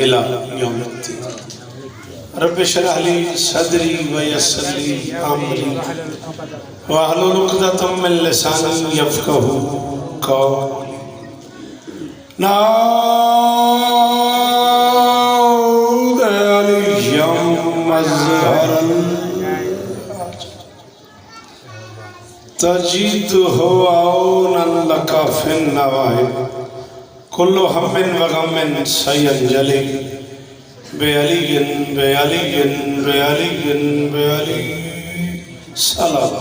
इला यौमिद्दीन। रब्बि इश्रह ली सदरी व यस्सिर ली अमरी वहलुल उक़दतम मिन लिसानी यफ़क़हू क़ौली। नाऊद अलैहिम मज़हरन तजिदहु औनन लका फिन नवाइब कुल्लु हम्मिन व गम्मिन सयंजली बेअलियन बेअलियन बेअलियन बेअली सलाम।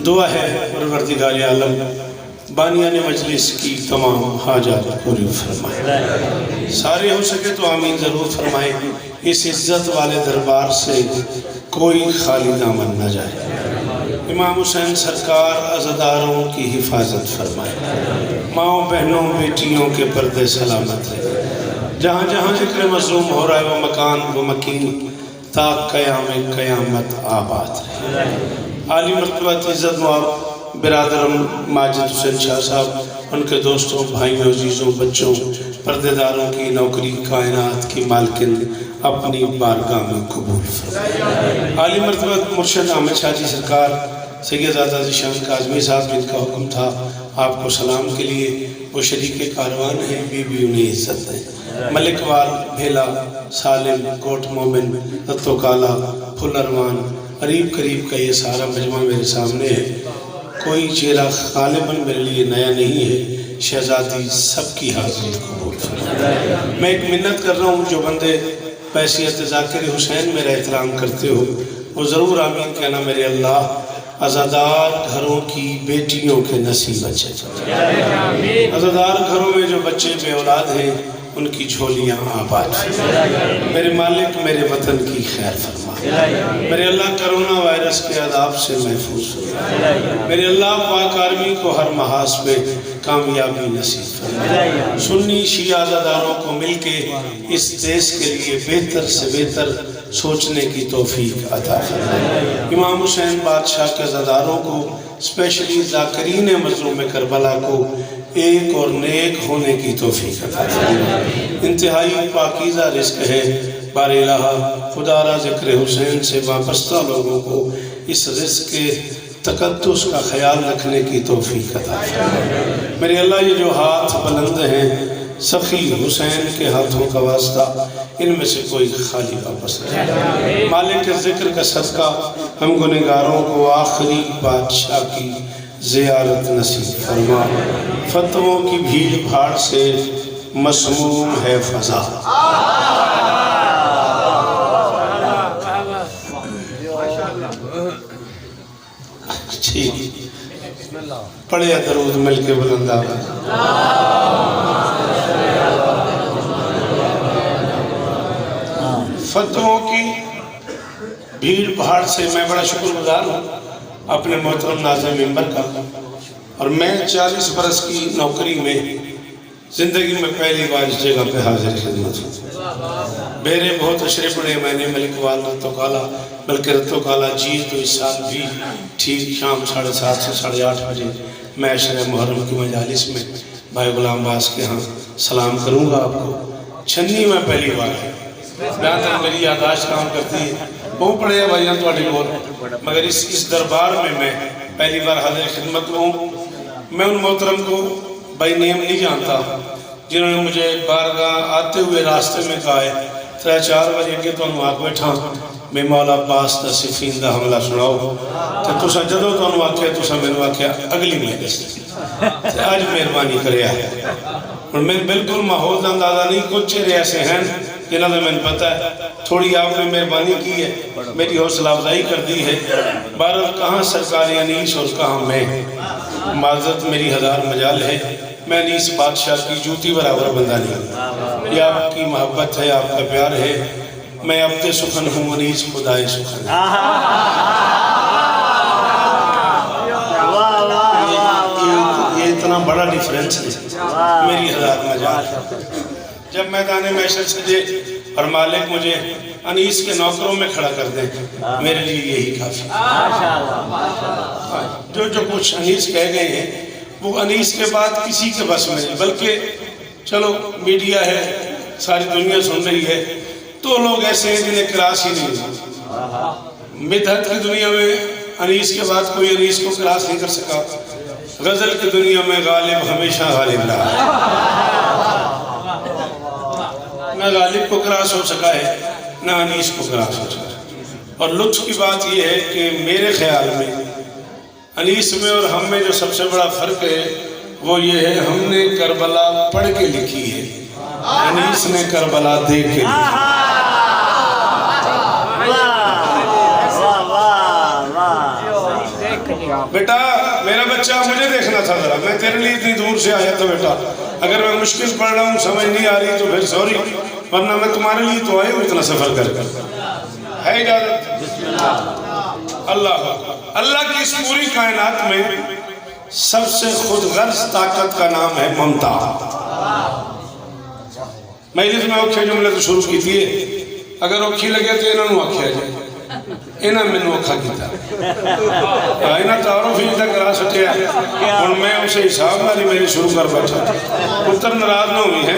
दुआ है परवरदिगार आलम बानियाने मजलिस की तमाम हाजात पूरी फरमाए। सारे हो सके तो आमीन ज़रूर फरमाए। इस इज्जत वाले दरबार से कोई खाली दामन न जाए। इमाम हुसैन सरकार अज़ादारों की हिफाजत फरमाए। माओ बहनों बेटियों के पर्दे सलामत रहे। जहाँ जहाँ जिक्र मज़लूम हो रहा है वो मकान वो मकीन ता क़यामत आबाद रहे। आली मर्तबा इज़्ज़त वाल बिरादरम माजिद हुसैन शाह साहब, उनके दोस्तों भाइयों अजीज़ों बच्चों पर्देदारों की नौकरी कायनात की मालकिन अपनी बारगाह में कबूल फरमाए। आली मर्तबा मुर्शद अहमद शाह जी सरकार सैयद ज़ीशान काज़मी साहब जिनका हुक्म था आपको सलाम के लिए, वो शरीक कारवान है, बीबी उन्हें इज्जत दें। मलिक वाल भेला सालिम कोट मोमिन रत्तो काला फुलरवान करीब करीब का ये सारा मजमा मेरे सामने है। कोई चेहरा गालिबन मेरे लिए नया नहीं है। शहजादी सबकी हाजिरी कबूल फरमाए। मैं एक मिन्नत कर रहा हूँ, जो बंदे पैसियत ज़ाकिर हुसैन मेरा एहतराम करते हो वो ज़रूर आमीन कहना। मेरे अल्लाह अज़ादार घरों की बेटियों के नसीब अच्छे। अज़ादार घरों में जो बच्चे बे औलाद हैं उनकी झोलियाँ आबाद। मेरे मालिक मेरे वतन की खैर फरमा। मेरे अल्लाह कोरोना वायरस के अदाब से महफूज हो। मेरे अल्लाह पाक आर्मी को हर महाज पे कामयाबी नसीब फरमा। सुन्नी शिया अज़ादारों को मिलके इस देश के लिए बेहतर से बेहतर सोचने की तौफीक अता फरमाए। इमाम हुसैन बादशाह के अज़ादारों को स्पेशली ज़ाकिरीन मज़लूम करबला को एक और नेक होने की तौफीक अता फरमाए। इंतहाई पाकीज़ा रिज़्क़ है। बारे इलाहा खुदारा ज़िक्र हुसैन से वाबस्ता लोगों को इस रिज़्क़ के तक़द्दुस का ख्याल रखने की तौफीक अता फरमाए। मेरे अल्लाह ये जो हाथ बुलंद हैं सफ़ी हुसैन के हाथों का वास्ता इनमें से कोई खाली वापस नहीं। मालिक के ज़िक्र का सदका हम गुनहगारों को आखिरी बादशाह की ज़ियारत नसीब फरमा। फतवों की भीड़ भाड़ से मसमूम है फ़ज़ा। पढ़े दरूद मिल के बुलंदा। फतवों की भीड़ भाड़ से मैं बड़ा शुक्रगुजार हूँ अपने मोहतरम नाज़िम मिंबर का। और मैं 40 बरस की नौकरी में ज़िंदगी में पहली बार इस जगह पे हाजिर खिदमत हूँ। मेरे बहुत अशरे पड़े मैंने मलिक वाल रत्तो काला, बल्कि रत्तो काला जी तो इस साल भी ठीक शाम 7:30 से 8:30 बजे मैं अशरे मुहर्रम की मजालिस में भाई गुलाम बास के यहाँ सलाम करूँगा आपको। छन्नी में पहली बार है, जहाँ तक मेरी यादाश्त काम करती है बहुत पड़े भाइयों थोड़ी बोल, मगर इस दरबार में मैं पहली बार हाजिर खिदमत हूँ। मैं उन मोहतरम को भाई नेम नहीं जानता जिन्होंने मुझे बारगाह आते हुए रास्ते में कहा है 3-4 बजे के तो आग बैठा मैं मौला अब्बास दा सिफीन दा हमला सुनाओ तो तुसा जदों तुहानू आख्या तुसा मैनू आख्या अगली मजलिस आज मेहरबानी करिया है। हुण मैं बिल्कुल माहौल का अंदाजा नहीं, कुछ चेहरे ऐसे हैं जिन्होंने मैंने पता है थोड़ी आपने मेहरबानी की है, मेरी हौसला अफजाई कर दी है। बारह कहाँ सरकारी अनीस और कहाँ मैं, माजरत मेरी हज़ार मजाल है। मैं अनीस बादशाह की जूती बराबर बंदा नहीं। ये आपकी मोहब्बत है, आपका प्यार है। मैं अपने सुखन हूँ अनीस खुदाए सुखन। ये इतना बड़ा डिफरेंस है, मेरी हज़ार मजाल। जब मैदान मैशर सजे और मालिक मुझे अनीस के नौकरों में खड़ा कर दे, मेरे लिए यही काफी। जो जो कुछ अनीस कह गए हैं वो अनीस के बाद किसी के बस में नहीं, बल्कि चलो मीडिया है, सारी दुनिया सुन रही है, तो लोग ऐसे हैं जिन्हें क्रॉस ही नहीं। मिदहत की दुनिया में अनीस के बाद कोई अनीस को क्रॉस नहीं कर सका। गजल की दुनिया में गालिब हमेशा गालिब रहा, ना गालिब को क्रॉस हो सका है ना अनीस को क्रॉस हो सका। और लुत्फ की बात यह है कि मेरे ख्याल में अनीस में और हम में जो सबसे बड़ा फर्क है वो ये है, हमने करबला पढ़ के लिखी है, अनीस ने करबला देख के लिखी। बेटा मेरा बच्चा, मुझे देखना था जरा, मैं तेरे लिए इतनी दूर से आया था बेटा, अगर मैं मुश्किल पढ़ रहा हूँ समझ नहीं आ रही तो फिर सॉरी, वरना मैं तुम्हारे लिए तो आया हूँ इतना सफर कर। है इजाजत? अल्लाह अल्लाह की इस पूरी कायनात में सबसे खुदगर्ज ताकत का नाम है ममता। मजलिस में औखे जुमले तो शुरू की थी, अगर औखी लगे तो इन्होंने आख्या जाए, इन्हें मैनू औखा किया, इन्हें तारों फिर तक करा सटिया, और मैं उसे हिसाब नाल मेरी शुरू कर बैठा। पुत्र नाराज ना हुई है,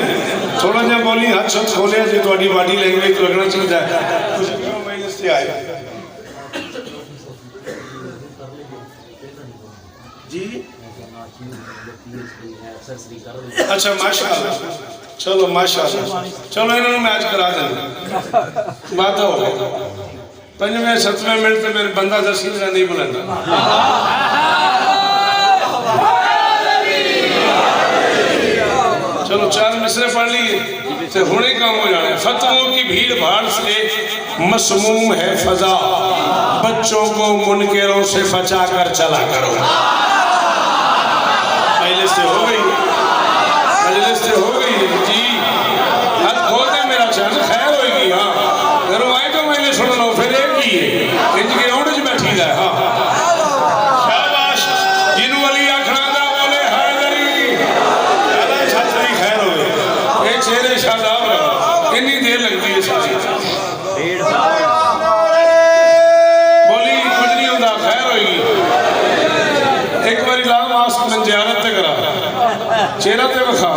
थोड़ा जहा बोली हाथ शब्द खोलिया जो थोड़ी बॉडी लैंग्वेज तो लगना चाहिए आए जी। अच्छा माशाअल्लाह, चलो माशाअल्लाह, चलो इन्होंने मैच करा देना, बात हो गई। पंजवें सतवें मिनट से मेरे बंदा दसी नहीं बुलाना। चलो 4 मिसरे पढ़ लिए तो हुणे काम हो जाने। फतवों की भीड़ भाड़ से मसमूम है फजा, बच्चों को मुनकरों से बचा कर चला करो। मजलिस से हो गई, मजलिस से हो गई जी, हाथ खोल दे मेरा चैन, खैर होगी। हाँ घरों आए तो मैंने सुन लो, फिर एक ही है इंज के औंड च बैठी है। हाँ शाबाश, जिन्हों वाली आखना दा बोले हैदरी, अल्लाह छात्री खैर होवे। ये चेहरे शादाब इतनी देर लगती है सारी बोली कुछ नहीं होता, खैर होगी। एक बार ला मास्क में जियारत ते करा, चेहरा ते विखा,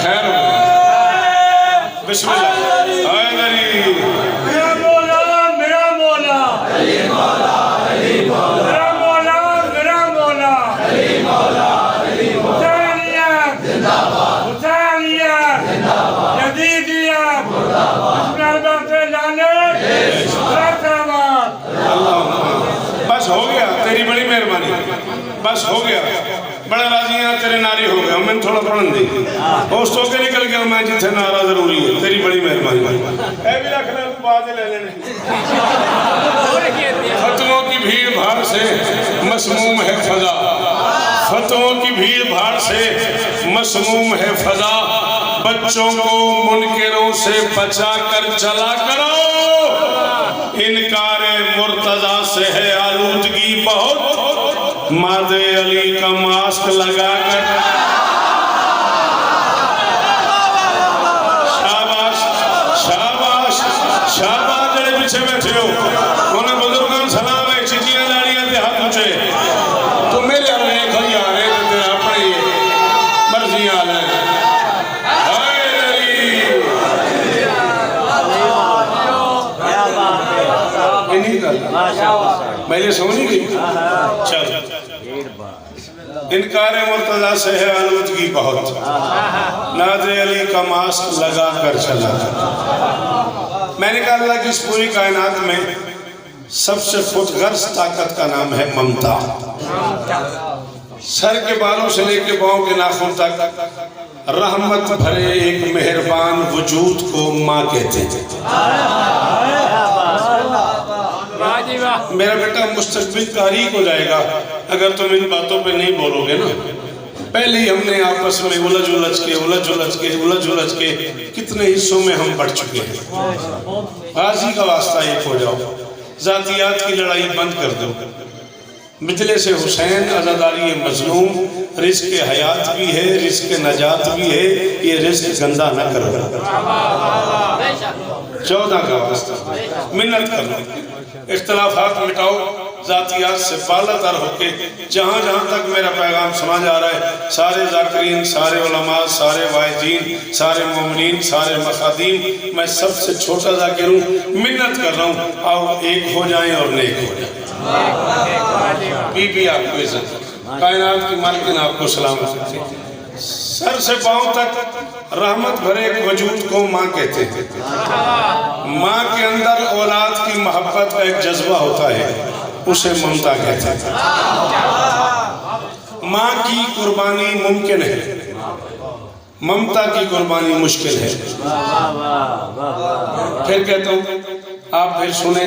खैर हो। बिस्मिल्लाह। मेरा मौला, मेरा मौला, मेरा मौला, मेरा मौला, बस हो गया, तेरी बड़ी मेहरबानी, बस हो गया, बड़ा राजी है तेरे नारी हो गया। मैंने थोड़ा पढ़न दी उस तो के निकल गया, मैं जिथे नारा जरूरी है, तेरी बड़ी मेहरबानी। भी रख ले, बाद ले लेने। फतवों की भीड़ भाड़ से मसमूम है फजा, फतवों की भीड़ भाड़ से मसमूम है फजा, बच्चों को मुनकरों से बचा कर चला करो। इनकार मुर्तजा से है आलूदगी बहुत, मादे अली का मास्क लगा कर। शाबाश शाबाश शाबाश, जड़े पीछे बैठे हो उन्हें बुजुर्गों सलाम है, चिटियां लाड़ियां ते हाथ ऊंचे। तो मेरे वाले खड़ी आ रहे थे, तेरा अपनी मर्जी आल है। मैंने समझी गई। चल, इनकार मुर्तजा से है आलूदगी बहुत, नाज़े अली का मास्क लगा कर चला। मैंने कहा अल्लाह की इस पूरी कायनात में सबसे खुदगर्ज ताकत का नाम है ममता। सर के बालों से लेके पांव के नाखून तक रहमत भरे एक मेहरबान वजूद को माँ कहते थे। मेरा बेटा मुस्तकबिल तारीख हो जाएगा अगर तुम इन बातों पे नहीं बोलोगे ना। पहले ही हमने आपस में उलझ के कितने हिस्सों में हम बढ़ चुके हैं। गाजी का वास्ता एक हो जाओ, जातियात की लड़ाई बंद कर दो। मिथले से हुसैन अज़ादारी मजलूम, रिस्क हयात भी है, रिस्क नजात भी है, ये रिस्क गंदा न करो। 14 का वास्ता मिन्नत करो, इख्तलाफात मिटाओ, ज़ातियात से बालातर होके जहाँ जहाँ तक मेरा पैगाम सुना जा रहा है, सारे ज़ाकिरीन, सारे उलमा, सारे वाइदीन, सारे मोमिनीन, सारे मखादीम, मैं सबसे छोटा ज़ाकिर हूँ, मिन्नत कर रहा हूँ, आओ एक हो जाएं और नेक हो जाएं। बीबी आपको इज्जत, कायनात की मालकिन आपको सलामत रखे। सर से पांव तक रहमत भरे एक वजूद को माँ कहते हैं। माँ के अंदर औलाद की मोहब्बत का एक जज्बा होता है, उसे ममता कहते हैं। माँ की कुर्बानी मुमकिन है, ममता की कुर्बानी मुश्किल है। फिर कहता हूँ, आप फिर सुने,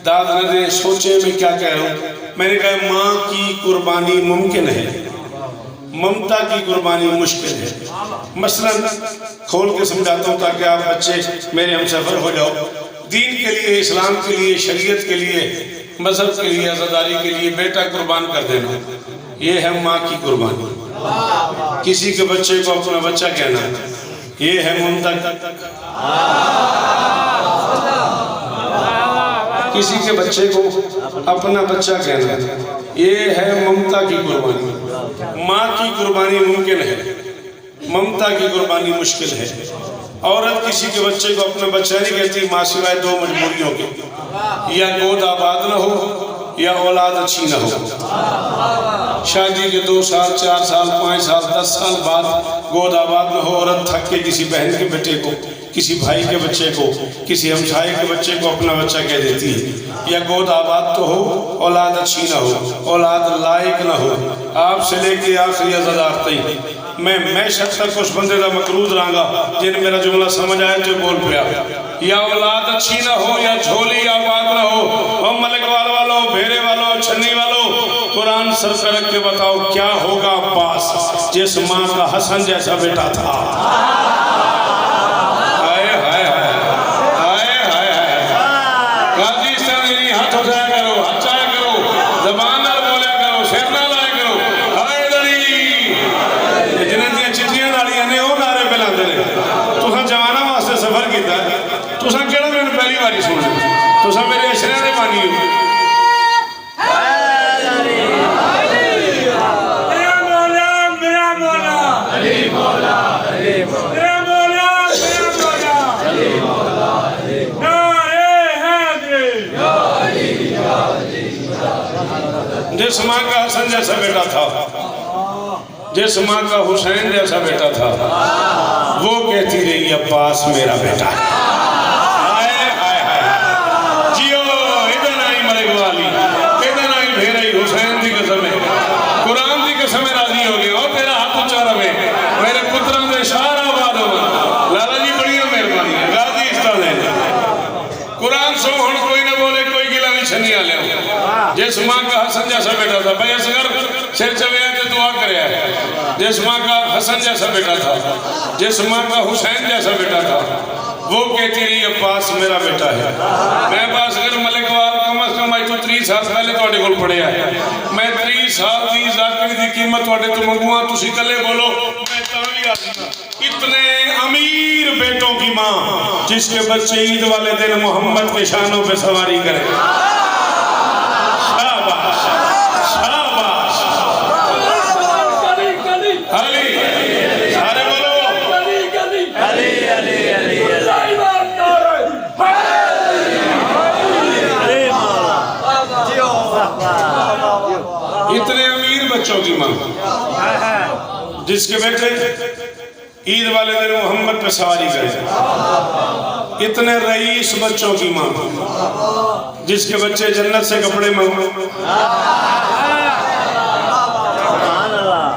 दाद न दें, सोचे मैं क्या कह रहा हूँ। मैंने कहा माँ की कुर्बानी मुमकिन है, ममता की कुर्बानी मुश्किल है। मसलन खोल के समझाता हूँ ताकि आप बच्चे मेरे हम सफर हो जाओ। दीन के लिए, इस्लाम के लिए, शरीयत के लिए, मजहब के लिए, आज़ादारी के लिए बेटा कुर्बान कर देना, ये है माँ की कुर्बानी। किसी के बच्चे को अपना बच्चा कहना, ये है ममता। किसी के बच्चे को अपना बच्चा कहना, ये है ममता की कुर्बानी। माँ की कुर्बानी मुमकिन है, ममता की कुर्बानी मुश्किल है। औरत किसी के बच्चे को अपना बच्चा नहीं कहती, माँ सिवाय दो मजबूरियों के, या गोद आबाद न हो या औलाद अच्छी न हो। शादी के 2 साल, 4 साल, 5 साल, 10 साल बाद गोद आबाद न हो, औरत थक के किसी बहन के बेटे को, किसी भाई के बच्चे को, किसी हमसाये के बच्चे को अपना बच्चा कह देती है। या गोद आबाद तो हो, औलाद अच्छी ना हो, औलाद लायक ना हो। आपसे लेके आखिरी अज़ादार तक मैं शख्स तक कुछ बंदे का मकरूज रहांगा जिन मेरा जुमला समझ आया तो बोल पाया। या औलाद अच्छी ना हो या झोली आबाद ना हो। और मलिकवाल वालों, भेरे वालों, छन्नी वालों, कुरान सर पे रख के बताओ क्या होगा अब्बास जिस माँ का हसन जैसा बेटा था। हाथ उठाया करो, हचाया करो, जबान नाल बोलिया करो, सिर नाल लाया करो। हाय दरी जिन्हां दी चिट्ठियां नालियां ने वो नारे पे लांदे ने। तुसां जवाना वास्ते सफर कीता, तुसां केड़ा मैनूं पहली बारी सुनना, तुसां मेरे अशरे दे बानी हो। मेरा मौला, मेरा मौला, अली मौला, अली मौला, मेरा मौला, मेरा मौला, अली मौला, अली मौला। जिस माँ का हसन जैसा बेटा था, जिस माँ का हुसैन जैसा बेटा था, वो कहती रही अब्बास मेरा बेटा है। हाय हाय हाय, जियो इधर आई मलिक वाली, इधर आई भेरे हुसैन की कसम है, कुरान की कसम राजी हो गया। और तेरा हाथ ऊंचा रहे, मेरे पुत्रों के शार आबाद हो। लाला जी बड़ी मेहरबानी है, गाजी इस्तान कुरान सो हुण कोई ना बोले, कोई गिला भी छनिया ले। जिस माँ का हसन जैसा बेटा था, भाई असगर सिर चवेया तो दुआ करे। जिस माँ का हसन जैसा बेटा था, जिस माँ का हुसैन जैसा बेटा था, वो कहती रही अब्बास मेरा बेटा है। मैं बास अगर मलिकवाल कम अज कम आज तो 30 साल पहले तुहाडे कोल पढ़िया है। मैं 30 साल की ज़ाकिर की कीमत तुहाडे तो मंगूंगा, तुसी कले बोलो मैं तां भी आखूंगा। इतने अमीर बेटों की माँ जिसके बच्चे ईद वाले दिन मोहम्मद के शानों पे सवारी करें। सारे बोलो अली अली अली इतने अमीर बच्चों की माँ जिसके बेटे ईद वाले दिन मोहम्मद पे सवारी करे। इतने रईस बच्चों की माँ जिसके बच्चे जन्नत से कपड़े मांगो।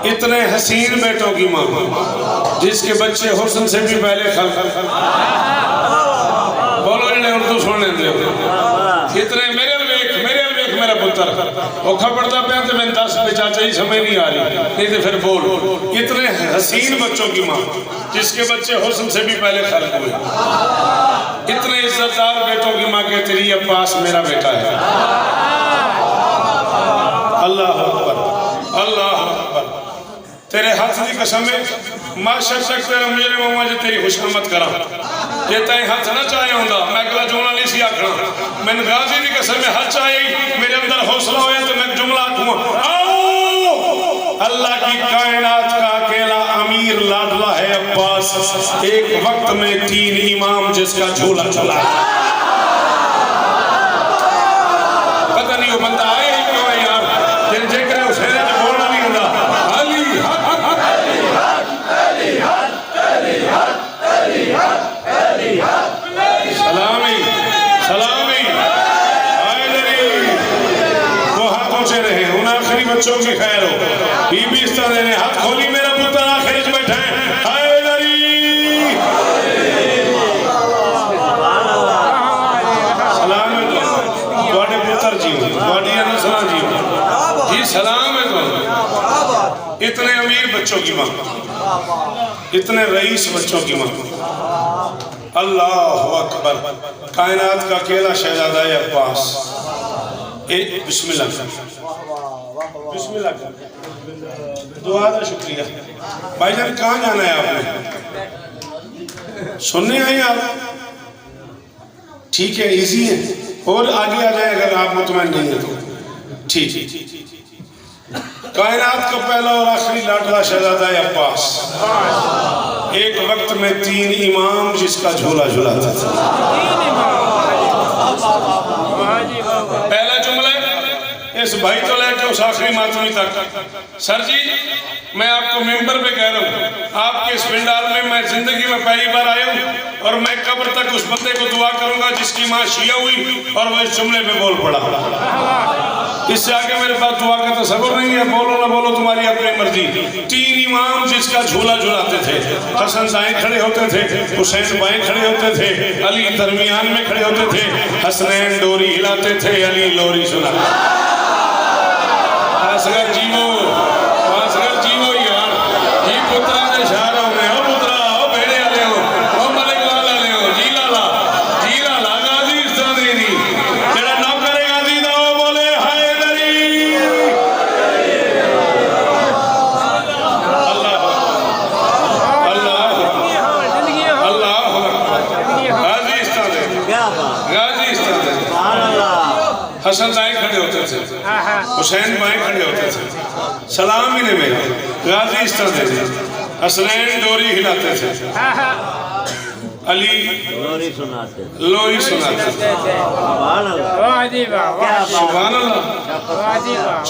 इतने हसीन बेटों की माँ जिसके बच्चे हुस्न से भी पहले बोलो जिन्हें उर्दू सुनने दे। इतने मेरे मेरा पुत्र वो खबरदा पे तो मैं 10 पे चाचा ही समझ नहीं आ रही, नहीं तो फिर बोल। इतने हसीन बच्चों की माँ जिसके बच्चे हुस्न से भी पहले खल्क हुए। इतने इज्जतदार बेटों की माँ कहती रही अब्बास मेरा बेटा है। अल्लाह अकबर, अल्लाह अकबर। तेरे हाथ की कसम है माशा तक तेरा मुझे मामा जी तेरी खुशामद करा जे तय हाथ ना चाहे होंदा मैं अगला जुमला नहीं सी आखना मैंने गाजी की कसम है हाथ चाहे मेरे अंदर हौसला होया तो मैं जुमला आखूंगा आओ अल्लाह की कायनात का अकेला अमीर लाडला है अब्बास एक वक्त में 3 इमाम जिसका झोला चला पता नहीं वो बंदा आए ही क्यों है यार जिन जेकर हुसैन च बोलना नहीं होंदा सलामी सलामी वो हाथ ऊंचे रहे उन आखिरी बच्चों की खैर हो बीबी इस तरह ने हाथ खोली मेरा पुत्र आखिर में बैठा है सलाम है तो पुत्र जी सलाम जी सलाम है तो इतने अमीर बच्चों की मां इतने रईस बच्चों की मां अल्लाह अकबर कायनात का अकेला शहजादा है अब्बास बिस्मिल्लाह बिस्मिल्लाह दुआ का शुक्रिया भाईजान कहाँ जाना है आपने सुनने आए आप ठीक है इजी है और आगे आ जाए अगर आप मुतमईन नहीं है तो ठीक कायनात का पहला और आखिरी लाडला शहजादा है अब्बास एक वक्त में 3 इमाम जिसका झोला झुलाता था पहला जुमला इस भाई तो लेकर उस आखिरी मातमी तक सर जी मैं आपको मेंबर पे कह रहा हूँ आपके इस पिंडाल में मैं जिंदगी में पहली बार आया हूँ और मैं कब्र तक उस बंदे को दुआ करूंगा जिसकी माँ शिया हुई और वो इस जुमले पे बोल पड़ा इससे आगे मेरे पास दुआ का तसव्वुर नहीं है बोलो ना बोलो तुम्हारी अपनी मर्जी 3 इमाम जिसका झूला झुलाते थे हसन दाएं खड़े होते थे हुसैन बाएं खड़े होते थे अली दरमियान में खड़े होते थे हसनैन डोरी हिलाते थे अली लोरी सुनाते असगर जीवो यार जी पुत्रा ने इशारा में ओ पुत्रा ओ भेड़े वाले हो ओ मलिक वाले हो जी लाला गाजी इस तरह दे दी जेड़ा नौकर गाजी दा ओ बोले हाय दरी अल्लाह गाजी इस तरह दे सुभान अल्लाह हसन दाएं खड़े होते थे हुसैन बाएं खड़े होते थे सलाम ही ने मेरा गाजी इस तरह देते हसनैन डोरी हिलाते थे अली लोरी सुनाते सुभान अल्लाह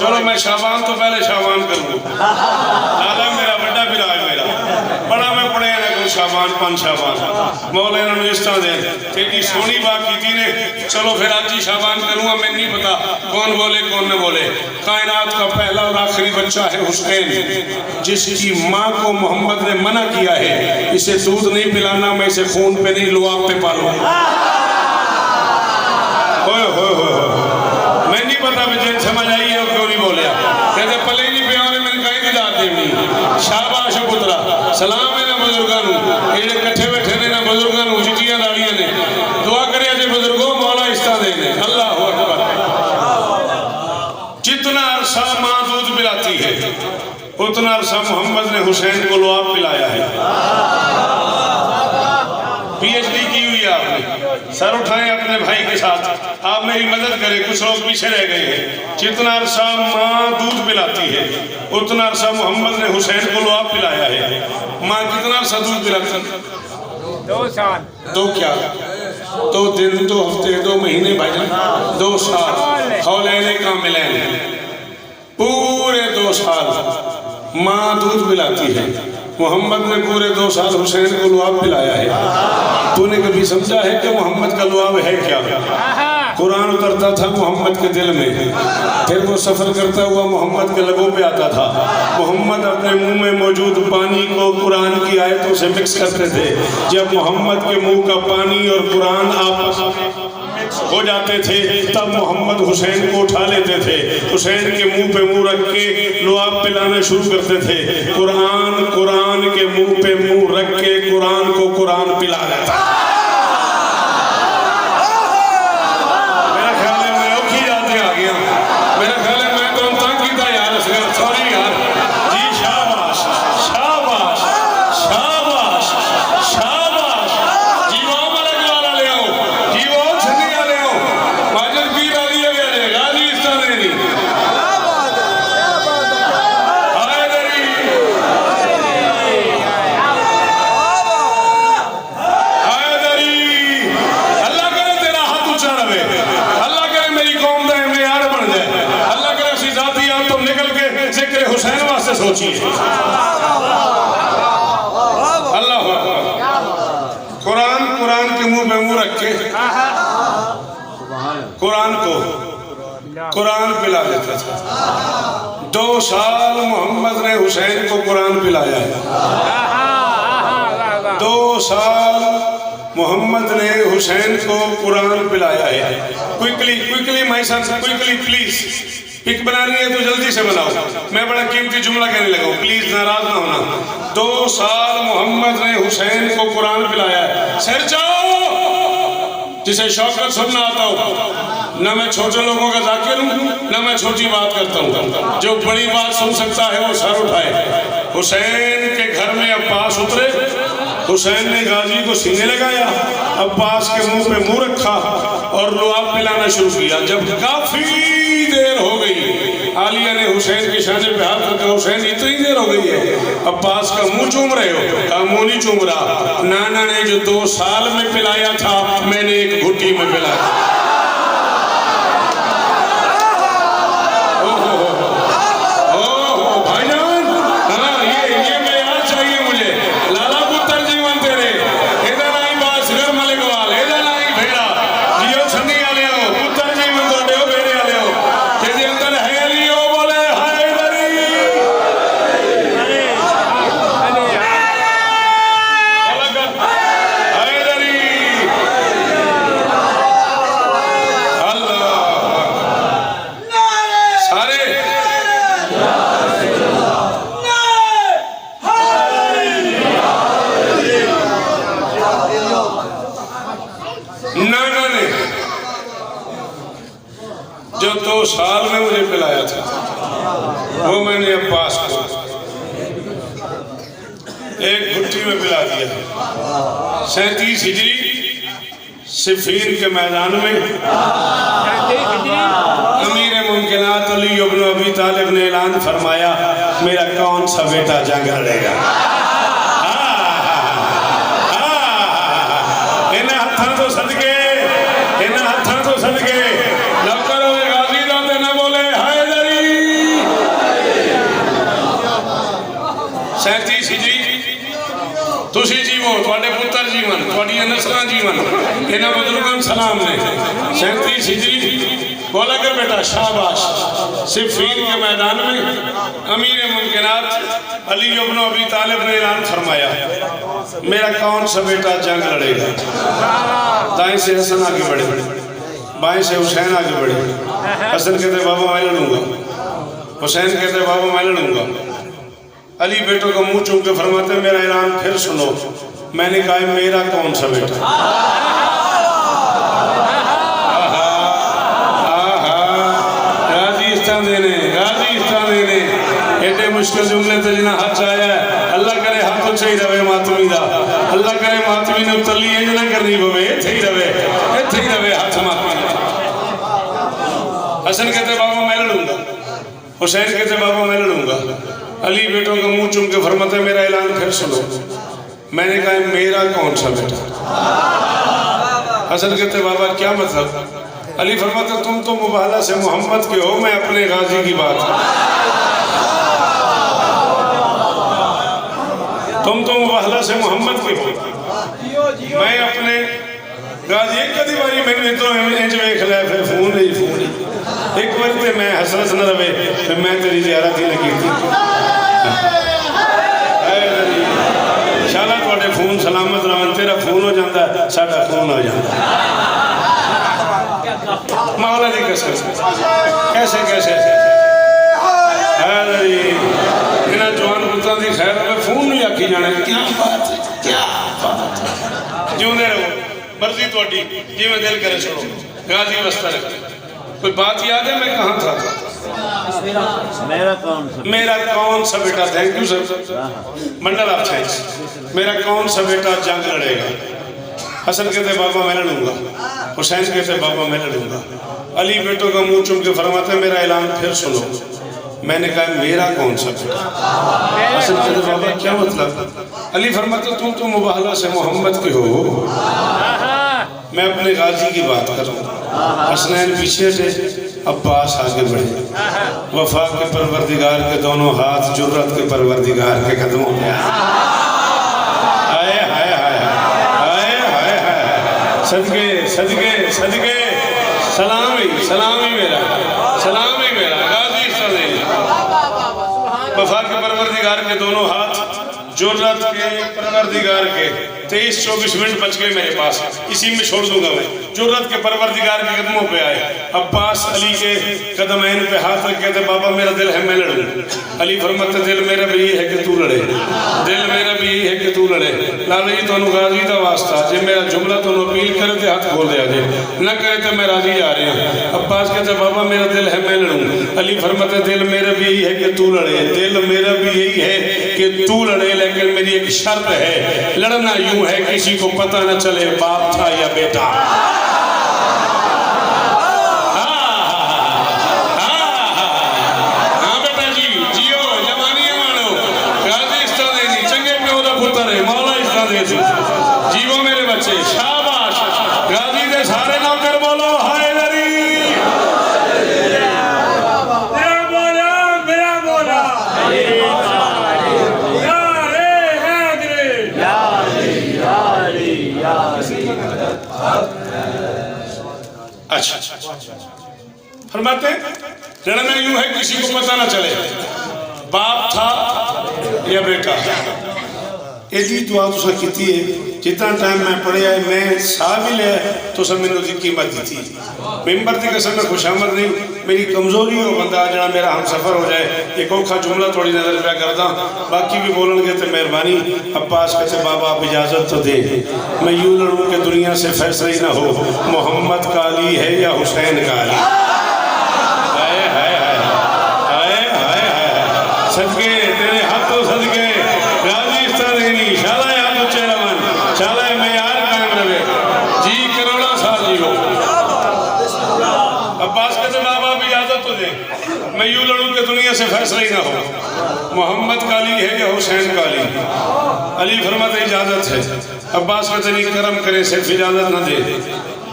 चलो मैं शाबान तो पहले शाबान करूँ लाला मेरा बड़ा बिरा है मेरा बड़ा मैं पढ़े ना कोई शाबान 5 शाबान मौलाना ने इस तरह दे तेरी सोनी बात की ने चलो फिर आज ही शाबान करूँगा मैं नहीं पता कौन बोले कौन न बोले कायनात का पहला और आखिरी बच्चा है हुसैन जिसकी माँ को मोहम्मद ने मना किया है इसे दूध नहीं पिलाना मैं इसे खून पे नहीं लुआब पे पालूंगा मैं नहीं पता जिन समझ आई है क्यों नहीं बोलिया कहते पले नहीं पे और मैंने कहीं दाद देनी शाबाश पुत्रा सलाम है ना बुजुर्गों ये कट्ठे बैठे ने ना बुजुर्गों चिट्टियां दाड़ियां ने दुआ करे जे बुजुर्गों मौला इस्ता देने अल्लाह अकबर जितना अरसा माँ दूध पिलाती है उतना अरसा मोहम्मद ने हुसैन को लुआब पिलाया है PhD की हुई है आपने सर उठाएं अपने भाई के साथ आप मेरी मदद करें कुछ लोग पीछे रह गए हैं जितना अरसा माँ दूध पिलाती है उतना अरसा मोहम्मद ने हुसैन को लुआब पिलाया है माँ कितना अरसा दूध पिलाती है 2 साल 2 क्या 2 दिन 2 हफ्ते 2 महीने भाईजान 2 साल हौलैन कामिलैन पूरे 2 साल माँ दूध पिलाती है मोहम्मद ने पूरे 2 साल हुसैन को लुआब पिलाया है तूने कभी समझा है कि मोहम्मद का लुआब है क्या कुरान उतरता था मोहम्मद के दिल में फिर वो सफ़र करता हुआ मोहम्मद के लबों पे आता था मोहम्मद अपने मुंह में मौजूद पानी को कुरान की आयतों से मिक्स करते थे जब मोहम्मद के मुंह का पानी और कुरान आपस में हो जाते थे तब मोहम्मद हुसैन को उठा लेते थे हुसैन के मुंह पे मुंह रख के लुआब पिलाना शुरू करते थे कुरान के मुंह पे मुंह रख के कुरान को कुरान पिला देता मेरा ख्याल है मैं औखी जाते आ गया मेरा ख्याल है मैं तो तंग किया यार सॉरी यार जी शाबाश सोचिए। अल्लाह कुरान के मुंह पे मुंह रख के कुरान पिला देता था। 2 साल मोहम्मद ने हुसैन को कुरान पिलाया है। 2 साल मोहम्मद ने हुसैन को कुरान पिलाया है। Quickly my son, quickly please. Pic बनानी है तो जल्दी से बनाओ, मैं बड़ा कीमती जुमला कहने लगा हूँ, प्लीज नाराज ना होना। 2 साल मोहम्मद ने हुसैन को कुरान पिलाया है। सर जाओ, जिसे शौकत सुनना आता हो। ना मैं छोटे लोगों का जाकिर हूँ, ना मैं छोटी बात करता हूँ। जो बड़ी बात सुन सकता है वो सर उठाए। हुसैन के घर में अब्बास उतरे। हुसैन ने गाजी को सीने लगाया, अब्बास के मुंह पे मुंह रखा और लुआब पिलाना शुरू किया। जब काफी देर हो गई, आलिया ने हुसैन के शाने पे हाथ रखा। हुसैन इतनी देर हो गई है, अब्बास का मुंह चूम रहे हो? कहा मुंह नहीं चूम रहा, नाना ने जो 2 साल में पिलाया था मैंने एक घुट्टी में पिलाया। नाना ने जो 2 साल में मुझे पिलाया था वो मैंने अब्बास को एक घुट्टी में पिला दिया। 37 हिजरी सिफीन के मैदान में अमीर मुमकिनात अली इब्न अबी तालिब ने ऐलान फरमाया, मेरा कौन सा बेटा जंग लड़ेगा। तुसी जीवो, तुहाडे पुत्र जीवन, तुहाडियां नस्लां जीवन, इन्हां बुजुर्गां सलाम ने। 37 हिजरी बोला कर बेटा शाबाश। सिफीन के मैदान में अमीर मुमकिनात अली इब्न अबी तालिब ने ऐलान फरमाया, मेरा कौन सा बेटा जंग लड़ेगा। दाएं से हसन आगे बढ़े, बाएं से हुसैन आगे बढ़े। हसन कहते बाबा मैं लड़ूंगा, हुसैन कहते बाबा मैं लड़ूंगा। अली बेटों का मुंह चूम के फरमाते, मेरा ऐलान फिर सुनो। मैंने कहा मेरा कौन सा बेटा। गाजी देने एडे मुश्किल जुमले ते जिन्ना हाथ आया है। अल्लाह करे हाथ उच्चा ही रवे मातमी दा, अल्लाह करे मातमी ने तली इंज ना करनी पवे, इत्थे ही रवे हाथ मातमी। हसन कहते बाबा मैं लड़ूंगा, हुसैन कहते बाबा मैं लड़ूंगा। अली बेटों का मुंह चूम के फरमाते, मेरा ऐलान फिर सुनो। मैंने कहा मेरा कौन सा बेटा। हसन कहते बाबा क्या मतलब। अली फरमाते तुम तो मुबाहला से मोहम्मद के हो, मैं अपने गाजी की बात। तुम तो मुबाहला से मोहम्मद के हो, मैं अपने गाजी। एक कदी बारी मैंने तो इंज वेख लिया, फिर फोन ही एक बार पे मैं हसरत न रवे, फिर मैं तेरी ज़ियारत ही नहीं की। शाला तुहाडे फोन सलामत रहन, तेरा फोन हो जाता, साडा फोन हो जाता। मौला दी कसम कैसे कैसे इन्हां जवान पुत्रों की खैर में फोन नहीं आखी जाने। क्या बात है, क्या बात है। जिंदे रहो, मर्जी तुहाडी, जिवें दिल करे सुनो। गाजी वस्ता रखे। कोई बात याद है मैं कहाँ था? मेरा कौन सा बेटा, thank you sir, Mandal of thanks. मेरा कौन सा बेटा जंग लड़ेगा। हसन कहते बाबा मैं लड़ूंगा, हुसैन कहते बाबा मैं लड़ूंगा। अली बेटों का मुंह चूम के फरमाते, मेरा ऐलान फिर सुनो। मैंने कहा मेरा कौन सा बेटा। हसन कहते बाबा क्या मतलब। अली फरमाते तुम तो मुबाहला से मोहम्मद के हो, मैं अपने गाजी की बात कर रहा हूँ। हसनैन पीछे थे, अब्बास आगे बढ़े। वफा के परवरदिगार के दोनों हाथ जुर्रत के परवरदिगार के कदमों में आए। हाय हाय हाय हाय हाय, सदके सदके सदके, सलामी मेरा, सलामी मेरा गाजी सदी। वफा के परवरदिगार के दोनों हाथ जुर्रत के परवरदिगार के। 23-24 मिनट बच गए मेरे पास, इसी में छोड़ दूंगा मैं। जुर्रत के परवरदिगार के कदमों पे आए। अब्बास अली के कदमैन पे हाथ रख कहते बाबा मेरा दिल है मैं लड़ूं। अली फरमाते दिल मेरा भी यही है कि तू लड़े, दिल मेरा भी यही है कि तू लड़े। लाला जी तो गाजी का वास्ता जे मेरा जुमला तो अपील करे तो हाथ खोल दिया जे, न करे तो मैं राजी आ रहा हूँ। अब्बास कहते बाबा मेरा दिल है मैं लड़ूं। अली फरमाते दिल मेरा भी यही है कि तू लड़े, दिल मेरा भी यही है कि तू लड़े, लेकिन मेरी एक शर्त है, लड़ना यूं है किसी को पता न चले बाप था या बेटा। हाँ बेटा जी जियो जवानी मानो, गाजी इस तरह देनी, चंगे प्यो दा पुत्र है मौला इस तरह दे जीवो मेरे बच्चे, शाबाश। गाजी दे सारे नौकर बोलो हाय दरी। अच्छा फरमाते लड़ना यूं है किसी को पता ना चले बाप था या बेटा। एदी दुआ तुसा कीती है, जितना टाइम मैं पढ़िया है मैं सा भी लिया तो सब मैंने उसकी कीमत दी थी। मेंबर की कसम में खुशामद नहीं, मेरी कमजोरी हो बंदा जरा मेरा हम सफर हो जाए। एक औखा जुमला थोड़ी नजर पे करदा, बाकी भी बोलणगे तो मेहरबानी। अब्बास कहते बाबा आप इजाजत तो दे, मैं यूं लड़ूं कि दुनिया से फैसला ही ना हो मोहम्मद का अली है या हुसैन का अली। हाय हाय हाय हाय हाय, सदके तेरे हाथों सदके गाजी देनी, शाला याद ऊंचे रवन, शाला मेयार कायम रहे, जी करोड़ा साल जीवो। अब्बास कहते बाबा भी इजाजत तो दे, मैं यूं लड़ूं कि दुनिया से फैसला ही ना हो मोहम्मद का अली है या हुसैन का अली। अली फरमाते इजाजत है। अब्बास कहते नहीं करम करे सिर्फ इजाजत ना दे,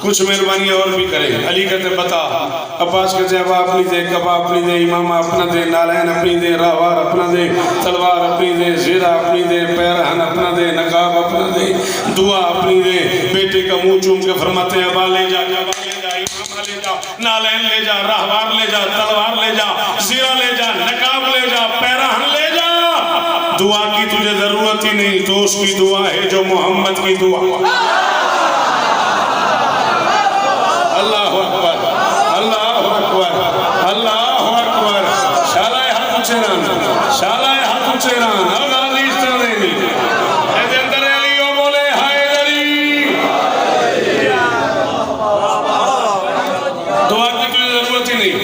कुछ मेहरबानी और भी करें। अली कहते बता। अब्बास कहते अब अपनी दे, कबाब अपनी दे, इमामा अपना दे, नालैन अपनी दे, रावार अपना दे, तलवार अपनी दे, जीरा अपनी दे, पैरहन अपना दे, नकाब अपना दे, दुआ अपनी दे। बेटे का मुंह चूम के फरमाते हैं अबा ले जा, इमामा ले जा, नालैन ले जा, राहवार ले जा, तलवार ले जा, जीरा ले जा, नकाब ले जा, पैरहन ले जा। दुआ की तुझे जरूरत ही नहीं, तो उसकी दुआ है जो मोहम्मद की दुआ। अल्लाह अकबर, अल्लाह अकबर, अल्लाह अकबर। शालाए हाथ ऊंचे रान, शालाए हाथ ऊंचे रान। अब गाजी इस तरह देनी, ऐसे अंदर अली ओ बोले हाय दरी। दुआ की तुझे जरूरत ही नहीं,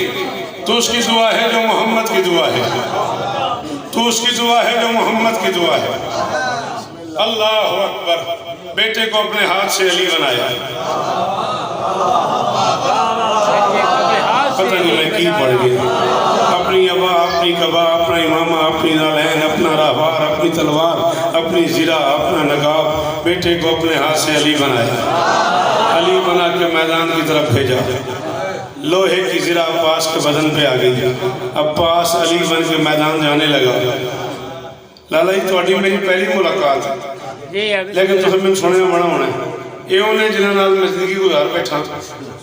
तो उसकी दुआ है जो मोहम्मद की दुआ है, तो उसकी दुआ है जो मोहम्मद की दुआ है। अल्लाह अकबर। बेटे को अपने हाथ से अली बनाया। पता नहीं मैं की पड़ गया, अपनी अबा अपनी कबा, अपना इमामा अपनी नालैन, अपना राहवार अपनी तलवार, अपनी जीरा अपना नकाब। बेटे को अपने हाथ से अली बनाया, अली बना के मैदान की तरफ भेजा। लोहे की जीरा अब्बास के बदन पे आ गई। अब्बास अली बन के मैदान जाने लगा। लाला जी थोड़ी मेरी पहली मुलाकात, लेकिन तुम मैंने सुने बड़ा होना ये उन्हें जिन्होंने नाल मैं जिंदगी गुजार बैठा।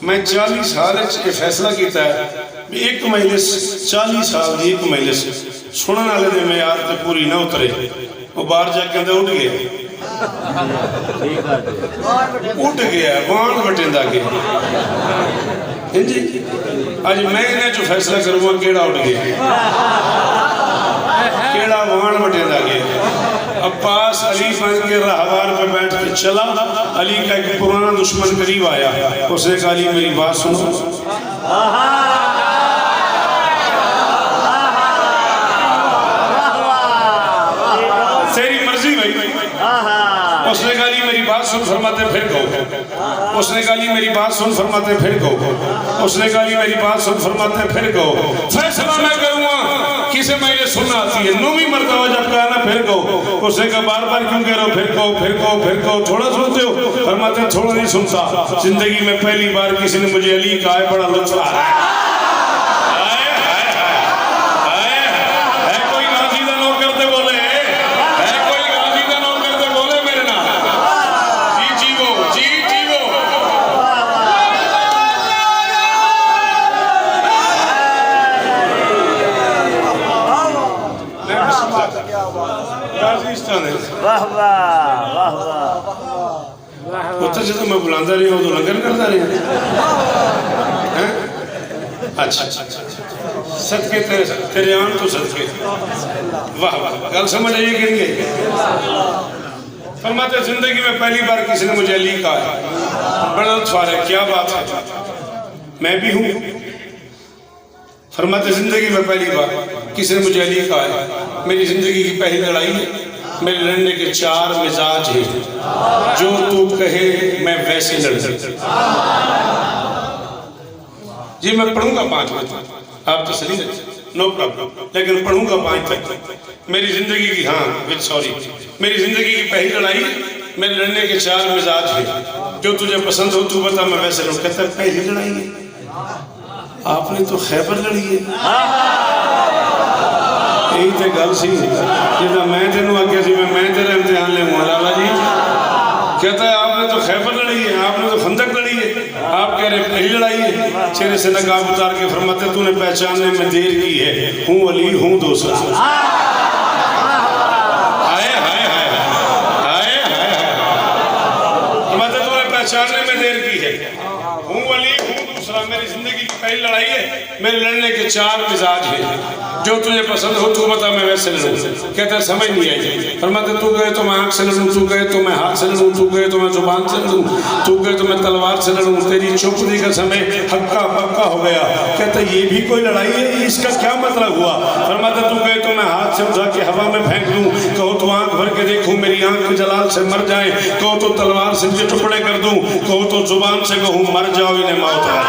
मैं 40 साल ये फैसला किया है भी एक मजलिस 40 साल की एक मजलिस सुनने वाले दे मेयार ते पूरी ना उतरे, वो बाहर जाके कहते उठ गया, उठ गया वाण बटेंदा गया जी। अज मैं इन्हें जो फैसला करूँगा केड़ा उठ गया, केड़ा वाण बटेंदा गया। अब्बास अली बन के राहवार पे बैठ के चला। अली का एक पुराना दुश्मन करीब आया, उसने कहा अली मेरी बात सुनो। तेरी मर्जी भाई। उसने कहा अली मेरी बात सुन, फरमाते फिर कहो। उसने कहा अली मेरी बात सुन, फरमाते फिर कहो। उसने कहा अली मेरी बात सुन, फरमाते फिर कहो। फैसला मैं करूँगा, किसे मैं सुनना आती है, नौवीं मर्तबा जब कहा ना फिर कहो। उसने कहा बार बार क्यों कह रहे हो, फिर कहो फिर कहो फिर कहो, थोड़ा सुनते हो? फरमाते थोड़ा नहीं सुनता, जिंदगी में पहली बार किसी ने मुझे अली कहा है, बड़ा लुत्फ आ रहा है। गाजीस्तान है वाह वाह वाह वाह उत्तर से तो मैं बुलाता रही हूँ तो लंगर करता रही हैं? अच्छा सदके तेरे आन तो सदके वाह वाह गल समझ आइए कि नहीं? फरमाते जिंदगी में पहली बार किसी ने मुझे अली कहा है, बड़ा सवाल है, क्या बात है, मैं भी हूँ। फरमाते जिंदगी में पहली बार किसी ने मुझे अली कहा है, मेरी जिंदगी की पहली लड़ाई है, मेरे लड़ने के 4 मिजाज हैं, जो तू कहे मैं वैसे लड़ सकता। जी मैं पढ़ूंगा 5 बजे, आप तो सही है, नो प्रॉब्लम, लेकिन पढ़ूंगा 5 तक। मेरी जिंदगी की, हाँ विद सॉरी, मेरी जिंदगी की पहली लड़ाई, मेरे लड़ने के 4 मिजाज हैं, जो तुझे पसंद हो तू बता मैं वैसे लड़ूं। कहता पहली लड़ाई है, आपने तो खैबर लड़ी है। यही तो गल सी जिदा मैं तेन आख्या सी मैं तेरा इम्तिहान लेवा लाला जी। कहता है आपने तो खैबर लड़ी है, आपने तो खंदक लड़ी है, आप कह रहे पहली लड़ाई है। चेहरे से नकाब उतार के फरमाते तूने पहचानने में देर की है, हूँ अली हूँ दूसरा। हाय हाय हाय हाय हाय फरमाते तूने पहचानने में देर की है, हूँ अली हूँ दूसरा। मेरी जिंदगी की पहली लड़ाई है, मेरे लड़ने के 4 मिजाज हैं, जो तुझे पसंद हो तू बता मैं वैसे लड़ूं। कहता समझ नहीं आई। फरमाते तू कहे तो मैं आंख से लड़ूं, तू कहे तो मैं हाथ से लड़ूं, तू कहे तो मैं जुबान से लड़ूं, तू कहे तो मैं तलवार से लड़ूं। तेरी चौपदी का समय हक्का पक्का हो गया। कहता ये भी कोई लड़ाई है, इसका क्या मतलब हुआ? फरमाते तू कहे तो मैं हाथ से उठा के हवा में फेंक दूं, कहो तो आंख भर के देखूं मेरी आंख के जलाल से मर जाए, कहो तो तलवार से मुझे टुकड़े कर दूं, कहो तो जुबान से कहूं मर जाओ इन्हें मौत है।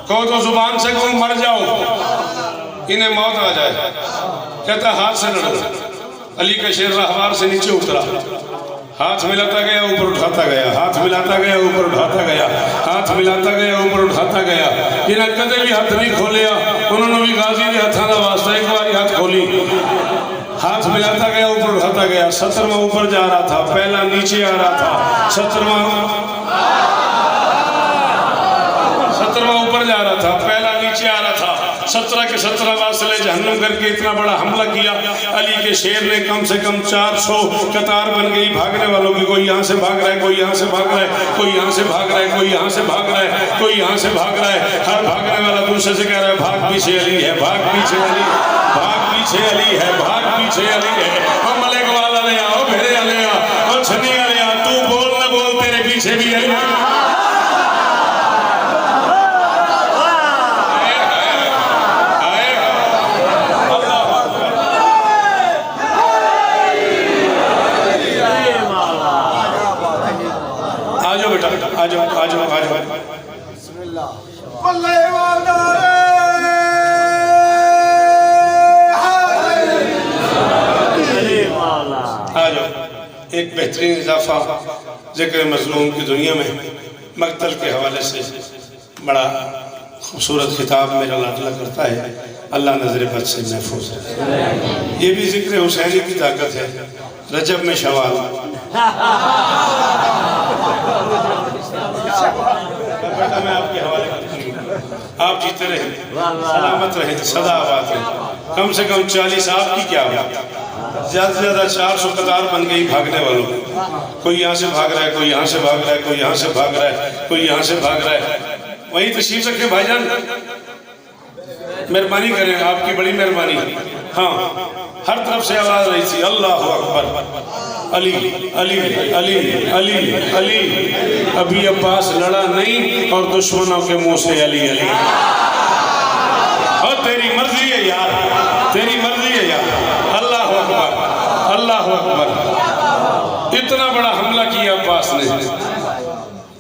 कहो तो जुबान से कहूं मर जाओ इन्हें मौत आ जाए। कहता हाथ से लड़ो। अली का शेर रहवार से नीचे उतरा, हाथ मिलाता गया ऊपर उठाता गया, हाथ मिलाता गया ऊपर उठाता गया, हाथ मिलाता गया ऊपर उठाता गया। जिन्हें कदे भी हाथ नहीं खोलिया उन्होंने भी गाजी के हाथों का वास्ता एक बार हाथ खोली, हाथ मिलाता गया ऊपर उठाता गया। 17वां ऊपर जा रहा था, पहला नीचे आ रहा था, 17वां ऊपर जा रहा था, पहला नीचे आ रहा था। 17 के 17 वासले जहन्नुम करके इतना बड़ा हमला किया। अली के शेर ने कम से कम 400 कतार बन गई भागने वालों की। कोई यहाँ से भाग रहा है, कोई यहाँ से भाग रहा है, कोई यहाँ से भाग रहा है, कोई यहाँ से भाग रहा है, कोई यहाँ से भाग रहा है। हर भागने वाला दूसरे से कह रहा है भाग पीछे अली है, भाग पीछे अली, भाग पीछे अली है, भाग पीछे अली है। और मलिक वाला ले आओ, भेड़े वाले आओ, और छन्नी वाले आओ, तू बोल न बोल तेरे पीछे भी अली। आजो आजो आजो आजो। एक बेहतरीन इजाफा जिक्र मजलूम की दुनिया में मकतल के हवाले से बड़ा खूबसूरत खिताब मेरा लाडला करता है। अल्लाह नजर बद से महफूज है। ये भी जिक्र हुसैनी की ताकत है। रजब में शवाल मैं आपके हवाले आप जीते रहे, सलामत रहे, सदा आबाद रहे। कम से कम 40 आपकी क्या बात, ज्यादा से ज्यादा 400 कतार बन गई भागने वालों। कोई यहाँ से भाग रहा है, कोई यहाँ से भाग रहा है, कोई यहाँ से भाग रहा है, कोई यहाँ से भाग रहा है। वहीं तशरीफ रखें भाईजान, मेहरबानी करें, आपकी बड़ी मेहरबानी। हाँ हर तरफ से आवाज रही थी अल्लाह अकबर, अली अली अली अली अली। अभी अब्बास लड़ा नहीं और दुश्मनों के मुंह से अली अली। और तेरी मर्जी है यार, तेरी मर्जी है यार। अल्लाह अकबर, अल्लाह अकबर। इतना बड़ा हमला किया अब्बास ने,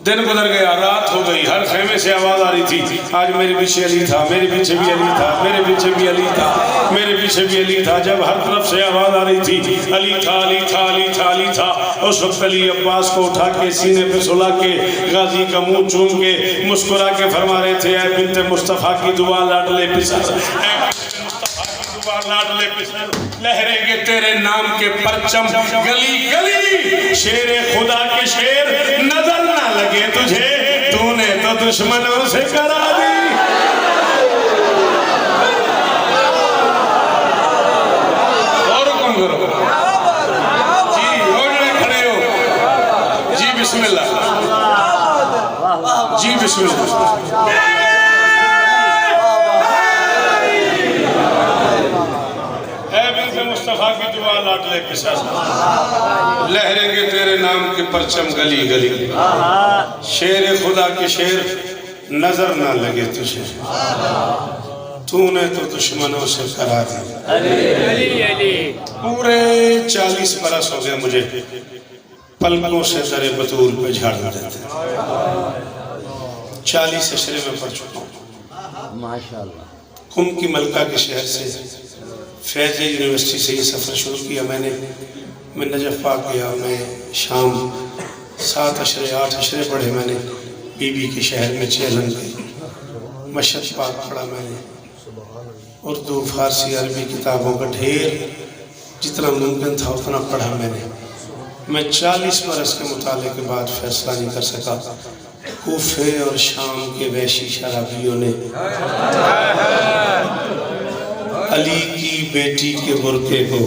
दिन गुजर गया, रात हो गई, हर खेमे से आवाज आ रही थी, आज मेरे पीछे अली था, मेरे पीछे भी अली था, मेरे पीछे भी अली था, मेरे पीछे भी अली था। जब हर तरफ से आवाज आ रही थी अली था, अली था, अली था, अली था, उस वक्त अली अब्बास को उठा के सीने पे सुला के गाजी का मुंह चूम के मुस्कुरा के फरमा रहे थे, ऐ बिन्ते मुस्तफ़ा की दुआ लाडले पिसर, लाडले पिसर, लहरेंगे तेरे नाम के परचम गली गली, शेरे खुदा के शेर नजर ना लगे तुझे, तूने तो दुश्मनों से करा दी। और कौन करो जी, और खड़े हो जी, बिस्मिल्लाह जी, बिस्मिल्लाह। मुस्तफा की दुआ लाडले पिसर, लहरेंगे तेरे नाम के परचम गली गली, शेर खुदा के शेर नजर ना लगे तुझे, तूने तो दुश्मनों से करा दी। पूरे 40 बरस हो गए मुझे पलकों से दरे बतूल पे झाड़ना देते, 40 अशरे में पढ़ चुका हूँ माशाअल्लाह। कुम की मलका के शहर से फैज़ यूनिवर्सिटी से ये सफ़र शुरू किया मैंने। मैं नजफ़ पाक गया, मैं शाम 7 अशरे 8 अशरे पढ़े मैंने, बीबी के शहर में चेलन गई, मशहद पाक पढ़ा मैंने, उर्दू फारसी अरबी किताबों का ढेर जितना मुमकिन था उतना पढ़ा मैंने। मैं 40 बरस के मुताले के बाद फैसला नहीं कर सका, कूफे और शाम के वैशी शराबियों ने अली की बेटी के बुरके को